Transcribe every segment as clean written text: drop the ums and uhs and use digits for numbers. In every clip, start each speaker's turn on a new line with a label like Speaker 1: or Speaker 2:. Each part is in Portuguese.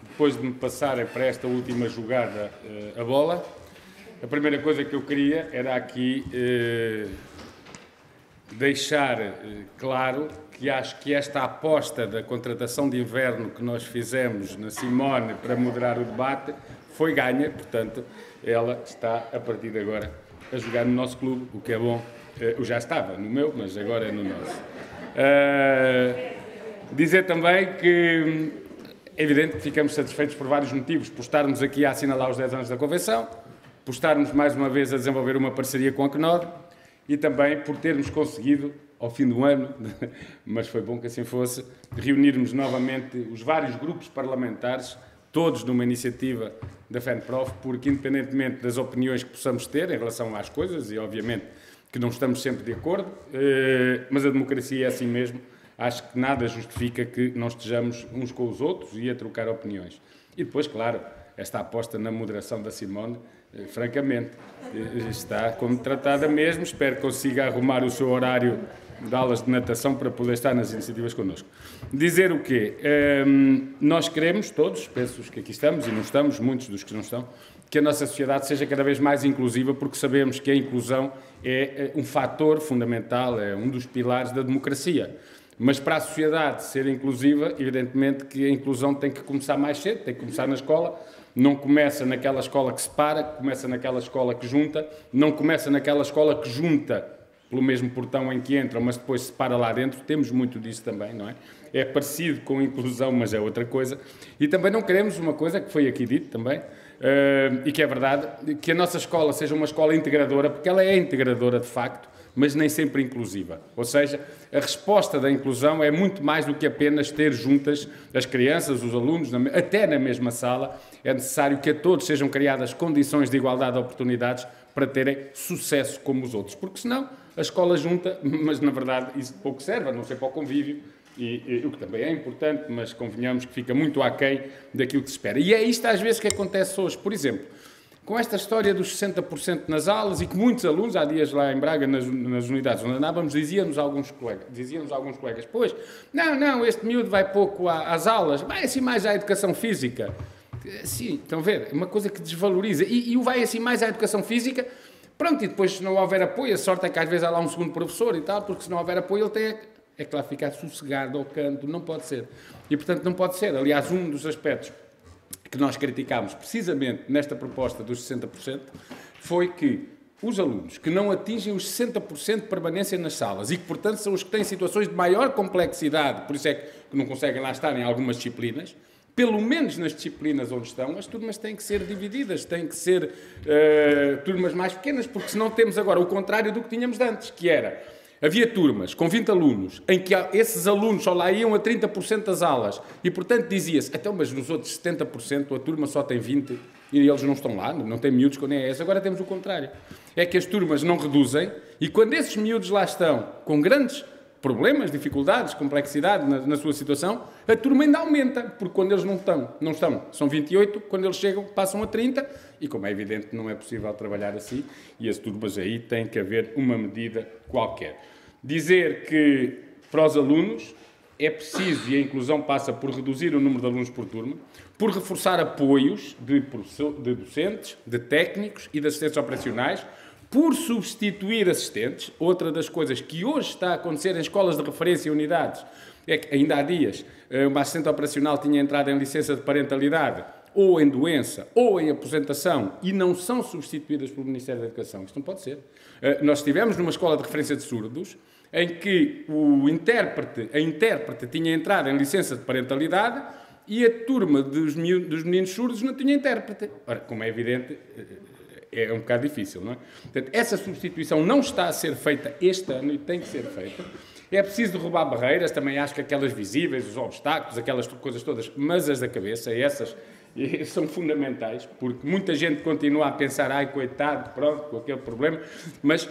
Speaker 1: depois de me passarem para esta última jogada a bola, a primeira coisa que eu queria era aqui deixar claro que acho que esta aposta da contratação de inverno que nós fizemos na Simone para moderar o debate foi ganha, portanto, ela está, a partir de agora, a jogar no nosso clube, o que é bom. Eu já estava no meu, mas agora é no nosso. Dizer também que é evidente que ficamos satisfeitos por vários motivos, por estarmos aqui a assinalar os 10 anos da Convenção, por estarmos mais uma vez a desenvolver uma parceria com a CNOD e também por termos conseguido, ao fim do ano, mas foi bom que assim fosse, reunirmos novamente os vários grupos parlamentares, todos numa iniciativa da FENPROF, porque independentemente das opiniões que possamos ter em relação às coisas, e obviamente que não estamos sempre de acordo, mas a democracia é assim mesmo, acho que nada justifica que não estejamos uns com os outros e a trocar opiniões. E depois, claro, esta aposta na moderação da Simone, francamente, está como tratada mesmo, espero que consiga arrumar o seu horário de aulas de natação para poder estar nas iniciativas connosco. Dizer o quê? Nós queremos, todos, penso que aqui estamos e não estamos, muitos dos que não estão, que a nossa sociedade seja cada vez mais inclusiva, porque sabemos que a inclusão é um fator fundamental, é um dos pilares da democracia. Mas para a sociedade ser inclusiva, evidentemente que a inclusão tem que começar mais cedo, tem que começar na escola, não começa naquela escola que separa, começa naquela escola que junta, não começa naquela escola que junta pelo mesmo portão em que entram, mas depois separa lá dentro, temos muito disso também, não é? É parecido com a inclusão, mas é outra coisa. E também não queremos uma coisa que foi aqui dito também, e que é verdade, que a nossa escola seja uma escola integradora, porque ela é integradora de facto, mas nem sempre inclusiva. Ou seja, a resposta da inclusão é muito mais do que apenas ter juntas as crianças, os alunos, até na mesma sala. É necessário que a todos sejam criadas condições de igualdade de oportunidades para terem sucesso como os outros. Porque senão a escola junta, mas na verdade isso pouco serve, a não ser para o convívio, e o que também é importante, mas convenhamos que fica muito aquém daquilo que se espera. E é isto às vezes que acontece hoje. Por exemplo, com esta história dos 60% nas aulas e que muitos alunos, há dias lá em Braga, nas unidades onde andávamos, diziam-nos alguns colegas, pois, não, este miúdo vai pouco às aulas, vai assim mais à educação física. Sim, estão a ver? É uma coisa que desvaloriza. E o vai assim mais à educação física, pronto, e depois se não houver apoio, a sorte é que às vezes há lá um segundo professor e tal, porque se não houver apoio ele tem que lá ficar sossegado ao canto, não pode ser. E portanto não pode ser. Aliás, um dos aspectos que nós criticámos precisamente nesta proposta dos 60% foi que os alunos que não atingem os 60% de permanência nas salas e que, portanto, são os que têm situações de maior complexidade, por isso é que não conseguem lá estar em algumas disciplinas, pelo menos nas disciplinas onde estão, as turmas têm que ser divididas, têm que ser turmas mais pequenas, porque senão temos agora o contrário do que tínhamos antes, que era... Havia turmas com 20 alunos, em que esses alunos só lá iam a 30% das aulas e, portanto, dizia-se, então, mas nos outros 70% a turma só tem 20 e eles não estão lá, não têm miúdos com nem essa. Agora temos o contrário. É que as turmas não reduzem e quando esses miúdos lá estão com grandes problemas, dificuldades, complexidade na sua situação, a turma ainda aumenta, porque quando eles não estão, são 28, quando eles chegam, passam a 30, e como é evidente, não é possível trabalhar assim, e as turmas aí tem que haver uma medida qualquer. Dizer que, para os alunos, é preciso, e a inclusão passa por reduzir o número de alunos por turma, por reforçar apoios de docentes, de técnicos e de assistentes operacionais, por substituir assistentes. Outra das coisas que hoje está a acontecer em escolas de referência e unidades é que ainda há dias uma assistente operacional tinha entrado em licença de parentalidade ou em doença ou em aposentação e não são substituídas pelo Ministério da Educação. Isto não pode ser. Nós estivemos numa escola de referência de surdos em que a intérprete tinha entrado em licença de parentalidade e a turma dos meninos surdos não tinha intérprete. Ora, como é evidente... é um bocado difícil, não é? Portanto, essa substituição não está a ser feita este ano e tem que ser feita. É preciso derrubar barreiras, também acho que aquelas visíveis, os obstáculos, aquelas coisas todas, mas as da cabeça, essas são fundamentais, porque muita gente continua a pensar, ai, coitado, pronto, com aquele problema, mas,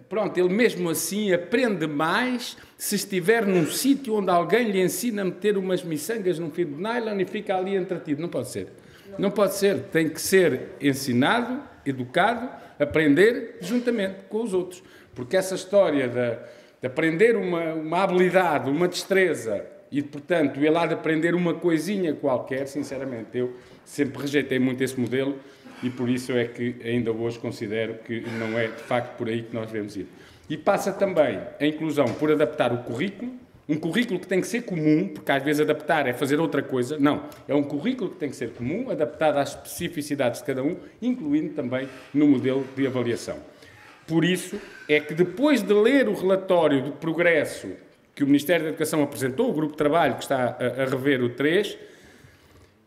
Speaker 1: pronto, ele mesmo assim aprende mais se estiver num sítio onde alguém lhe ensina a meter umas miçangas num fio de nylon e fica ali entretido. Não pode ser. Não pode ser. Tem que ser ensinado, educado, aprender juntamente com os outros. Porque essa história de aprender uma habilidade, uma destreza, e, portanto, ele há de aprender uma coisinha qualquer, sinceramente, eu sempre rejeitei muito esse modelo e por isso é que ainda hoje considero que não é, de facto, por aí que nós devemos ir. E passa também a inclusão por adaptar o currículo, um currículo que tem que ser comum, porque às vezes adaptar é fazer outra coisa. Não, é um currículo que tem que ser comum, adaptado às especificidades de cada um, incluindo também no modelo de avaliação. Por isso é que depois de ler o relatório de progresso que o Ministério da Educação apresentou, o grupo de trabalho que está a rever o 3,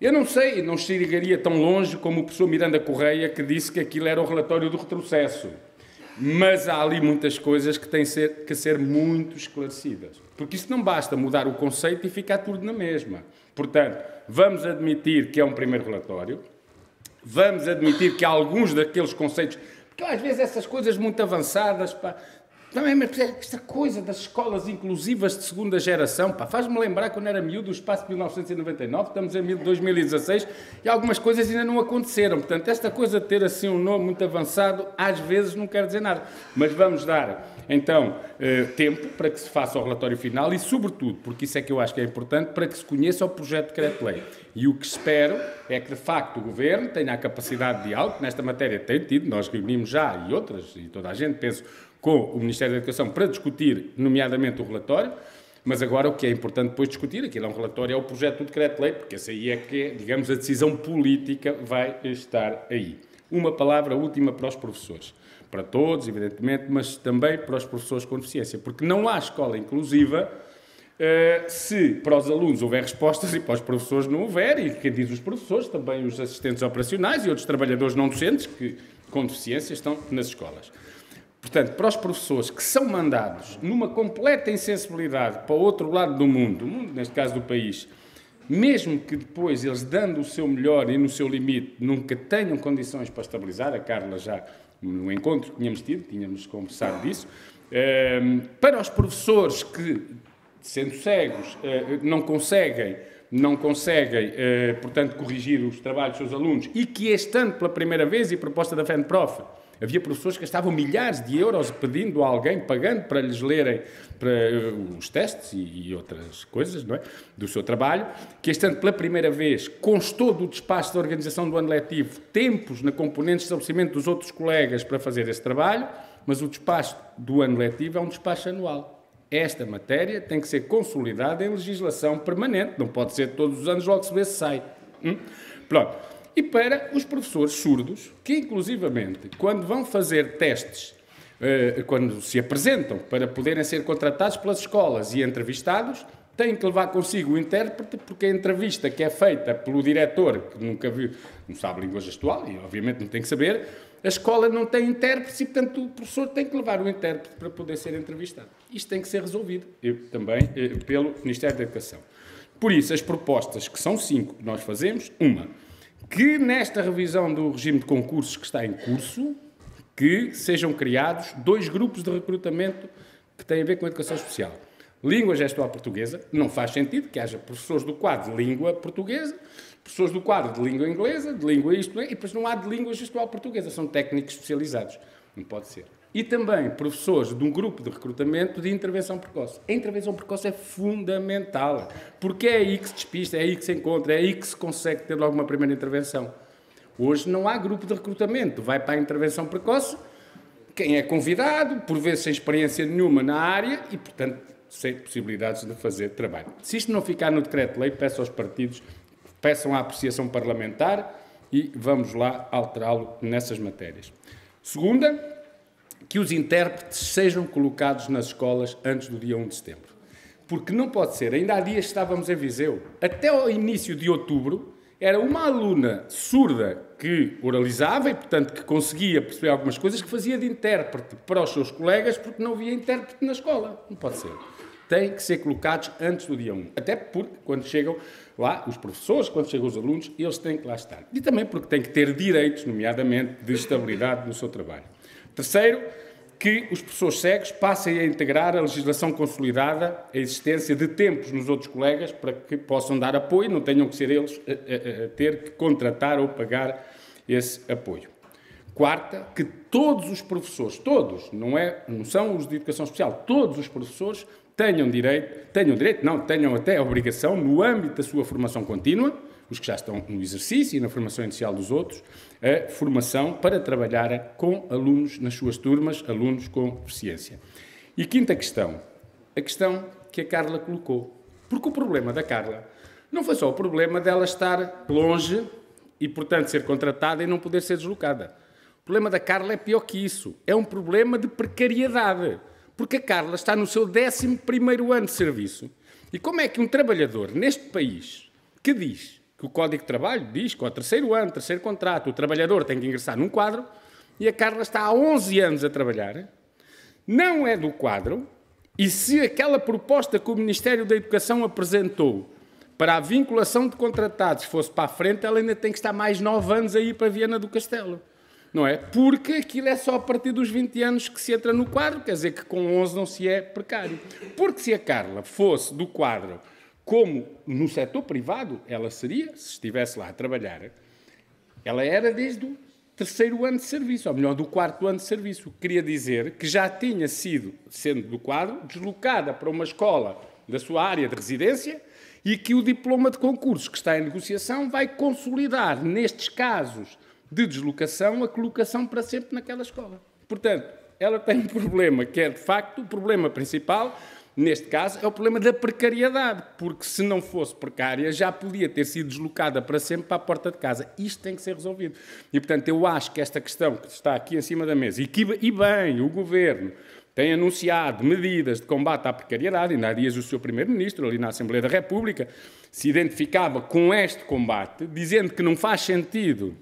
Speaker 1: eu não sei, não chegaria tão longe como o professor Miranda Correia, que disse que aquilo era o relatório do retrocesso. Mas há ali muitas coisas que têm que ser muito esclarecidas. Porque isso não basta mudar o conceito e ficar tudo na mesma. Portanto, vamos admitir que é um primeiro relatório, vamos admitir que há alguns daqueles conceitos, porque às vezes essas coisas muito avançadas, pá, também, mas esta coisa das escolas inclusivas de segunda geração, pá, faz-me lembrar quando era miúdo o espaço de 1999, estamos em 2016 e algumas coisas ainda não aconteceram. Portanto, esta coisa de ter assim um nome muito avançado, às vezes não quer dizer nada. Mas vamos dar, então, tempo para que se faça o relatório final e, sobretudo, porque isso é que eu acho que é importante, para que se conheça o projeto de decreto-lei. E o que espero é que, de facto, o Governo tenha a capacidade de diálogo, que nesta matéria tem tido, nós reunimos já e outras, e toda a gente, penso, com o Ministério da Educação para discutir, nomeadamente, o relatório, mas agora o que é importante depois discutir, aquilo é um relatório, é o projeto do decreto-lei, porque essa aí é que, digamos, a decisão política vai estar aí. Uma palavra última para os professores. Para todos, evidentemente, mas também para os professores com deficiência, porque não há escola inclusiva se para os alunos houver respostas e para os professores não houver, e quem diz os professores, também os assistentes operacionais e outros trabalhadores não docentes que, com deficiência, estão nas escolas. Portanto, para os professores que são mandados numa completa insensibilidade para o outro lado do mundo, neste caso do país, mesmo que depois eles, dando o seu melhor e no seu limite, nunca tenham condições para estabilizar, a Carla já no encontro que tínhamos conversado disso, para os professores que, sendo cegos, não conseguem, portanto, corrigir os trabalhos dos seus alunos e que este ano, pela primeira vez, e proposta da FENPROF, havia professores que gastavam milhares de euros pedindo a alguém, pagando para lhes lerem os testes e outras coisas, não é? Do seu trabalho, que este ano, pela primeira vez, constou do despacho da organização do ano letivo tempos na componente de estabelecimento dos outros colegas para fazer esse trabalho, mas o despacho do ano letivo é um despacho anual. Esta matéria tem que ser consolidada em legislação permanente, não pode ser todos os anos logo se vê se sai. Pronto. E para os professores surdos, que inclusivamente, quando vão fazer testes, quando se apresentam para poderem ser contratados pelas escolas e entrevistados, têm que levar consigo o intérprete, porque a entrevista que é feita pelo diretor, que nunca viu, não sabe língua gestual, e obviamente não tem que saber, a escola não tem intérprete e, portanto, o professor tem que levar o intérprete para poder ser entrevistado. Isto tem que ser resolvido, também pelo Ministério da Educação. Por isso, as propostas, que são 5 que nós fazemos, que nesta revisão do regime de concursos que está em curso, que sejam criados 2 grupos de recrutamento que têm a ver com a educação especial. Língua gestual portuguesa, não faz sentido que haja professores do quadro de língua portuguesa, professores do quadro de língua inglesa, de língua isto, e depois não há de língua gestual portuguesa, são técnicos especializados. Não pode ser. E também professores de um grupo de recrutamento de intervenção precoce. A intervenção precoce é fundamental, porque é aí que se despista, é aí que se encontra, é aí que se consegue ter logo uma primeira intervenção. Hoje não há grupo de recrutamento, vai para a intervenção precoce quem é convidado, por vezes sem experiência nenhuma na área e, portanto, sem possibilidades de fazer trabalho. Se isto não ficar no decreto-lei, peço aos partidos, peçam a apreciação parlamentar e vamos lá alterá-lo nessas matérias. Segunda, que os intérpretes sejam colocados nas escolas antes do dia 1 de setembro. Porque não pode ser, ainda há dias estávamos em Viseu, até ao início de outubro, era uma aluna surda que oralizava e, portanto, que conseguia perceber algumas coisas, que fazia de intérprete para os seus colegas porque não havia intérprete na escola. Não pode ser. Têm que ser colocados antes do dia 1. Até porque, quando chegam lá os professores, quando chegam os alunos, eles têm que lá estar. E também porque têm que ter direitos, nomeadamente, de estabilidade no seu trabalho. Terceiro, que os professores cegos passem a integrar a legislação consolidada, a existência de tempos nos outros colegas para que possam dar apoio, não tenham que ser eles a ter que contratar ou pagar esse apoio. Quarta, que todos os professores, todos, não são os de educação especial, todos os professores tenham até a obrigação, no âmbito da sua formação contínua, os que já estão no exercício e na formação inicial dos outros, a formação para trabalhar com alunos nas suas turmas, alunos com deficiência. E quinta questão, a questão que a Carla colocou. Porque o problema da Carla não foi só o problema dela estar longe e, portanto, ser contratada e não poder ser deslocada. O problema da Carla é pior que isso. É um problema de precariedade. Porque a Carla está no seu 11º ano de serviço. E como é que um trabalhador neste país que diz que o Código de Trabalho diz que ao 3º ano, 3º contrato, o trabalhador tem que ingressar num quadro e a Carla está há 11 anos a trabalhar, não é do quadro, e se aquela proposta que o Ministério da Educação apresentou para a vinculação de contratados fosse para a frente, ela ainda tem que estar mais 9 anos aí para Viana do Castelo. Não é? Porque aquilo é só a partir dos 20 anos que se entra no quadro, quer dizer que com 11 não se é precário. Porque se a Carla fosse do quadro como no setor privado, ela seria, se estivesse lá a trabalhar, ela era desde o 3º ano de serviço, ou melhor, do 4º ano de serviço. Queria dizer que já tinha sido, sendo do quadro, deslocada para uma escola da sua área de residência e que o diploma de concurso que está em negociação vai consolidar, nestes casos de deslocação, a colocação para sempre naquela escola. Portanto, ela tem um problema que é, de facto, o problema principal, neste caso, é o problema da precariedade, porque se não fosse precária, já podia ter sido deslocada para sempre para a porta de casa. Isto tem que ser resolvido. E, portanto, eu acho que esta questão que está aqui em cima da mesa, e bem, o Governo tem anunciado medidas de combate à precariedade, ainda há dias o Sr. Primeiro-Ministro, ali na Assembleia da República, se identificava com este combate, dizendo que não faz sentido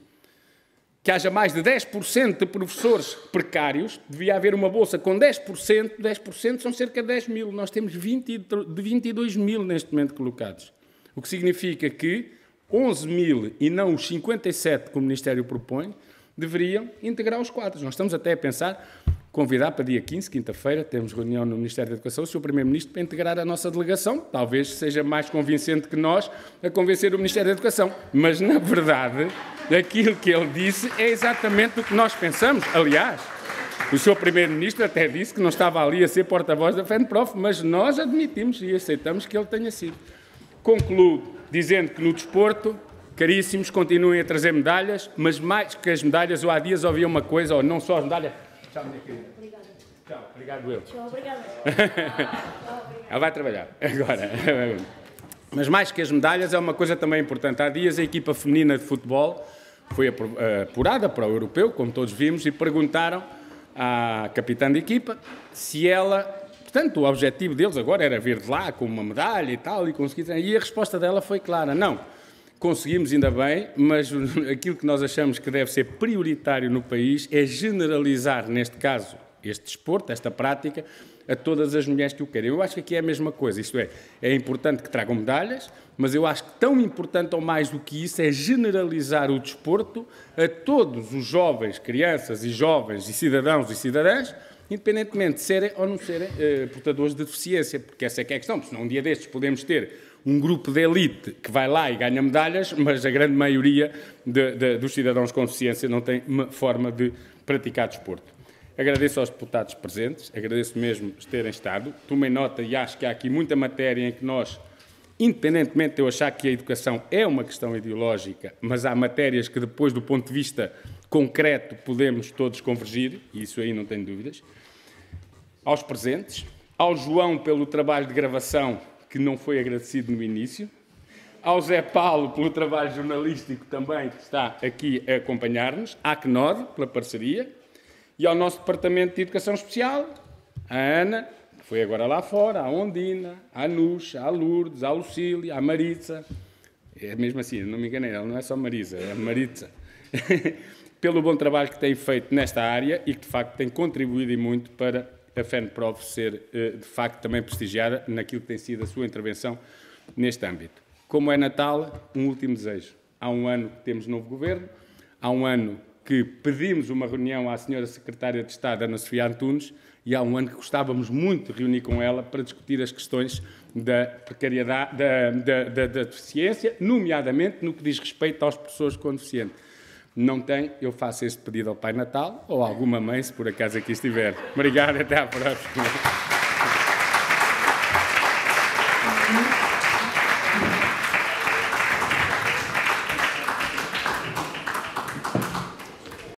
Speaker 1: que haja mais de 10% de professores precários, devia haver uma bolsa com 10% são cerca de 10 mil. Nós temos 22 mil neste momento colocados. O que significa que 11 mil e não os 57 que o Ministério propõe, deveriam integrar os quadros. Nós estamos até a pensar, convidar para dia 15, quinta-feira, temos reunião no Ministério da Educação, o Sr. Primeiro-Ministro para integrar a nossa delegação. Talvez seja mais convincente que nós a convencer o Ministério da Educação. Mas, na verdade, aquilo que ele disse é exatamente o que nós pensamos. Aliás, o Sr. Primeiro-Ministro até disse que não estava ali a ser porta-voz da FENPROF, mas nós admitimos e aceitamos que ele tenha sido. Concluo dizendo que no desporto, caríssimos, continuem a trazer medalhas, mas mais que as medalhas, eu há dias ouvi uma coisa, ou não só as medalhas. Tchau, minha querida. Obrigada. Tchau, obrigado eu. Tchau, obrigada. Ela vai trabalhar agora. Mas mais que as medalhas, é uma coisa também importante. Há dias a equipa feminina de futebol foi apurada para o europeu, como todos vimos, e perguntaram à capitã de equipa se ela... Portanto, o objetivo deles agora era vir de lá com uma medalha e tal, e conseguir... E a resposta dela foi clara, não. Conseguimos ainda bem, mas aquilo que nós achamos que deve ser prioritário no país é generalizar, neste caso, este desporto, esta prática, a todas as mulheres que o querem. Eu acho que aqui é a mesma coisa, isto é importante que tragam medalhas, mas eu acho que tão importante ou mais do que isso é generalizar o desporto a todos os jovens, crianças e jovens e cidadãos e cidadãs, independentemente de serem ou não serem portadores de deficiência, porque essa é que é a questão, porque senão um dia destes podemos ter um grupo de elite que vai lá e ganha medalhas, mas a grande maioria dos cidadãos com deficiência não tem uma forma de praticar desporto. Agradeço aos deputados presentes, agradeço mesmo terem estado, tomei nota e acho que há aqui muita matéria em que nós, independentemente de eu achar que a educação é uma questão ideológica, mas há matérias que depois, do ponto de vista concreto, podemos todos convergir, e isso aí não tenho dúvidas. Aos presentes, ao João pelo trabalho de gravação, que não foi agradecido no início, ao Zé Paulo pelo trabalho jornalístico também, que está aqui a acompanhar-nos, à CNOD pela parceria, e ao nosso Departamento de Educação Especial, à Ana, que foi agora lá fora, à Ondina, à Nuxa, à Lourdes, à Lucília, à Maritza, é mesmo assim, não me enganei, ela não é só Marisa, é Maritza, pelo bom trabalho que tem feito nesta área e que, de facto, tem contribuído e muito para a FENPROF ser, de facto, também prestigiada naquilo que tem sido a sua intervenção neste âmbito. Como é Natal, um último desejo. Há um ano que temos novo governo, há um ano que pedimos uma reunião à senhora Secretária de Estado, Ana Sofia Antunes, e há um ano que gostávamos muito de reunir com ela para discutir as questões da precariedade, da deficiência, nomeadamente no que diz respeito às pessoas com deficiência. Não tem, eu faço este pedido ao Pai Natal ou a alguma mãe, se por acaso aqui estiver. Obrigado, até à próxima.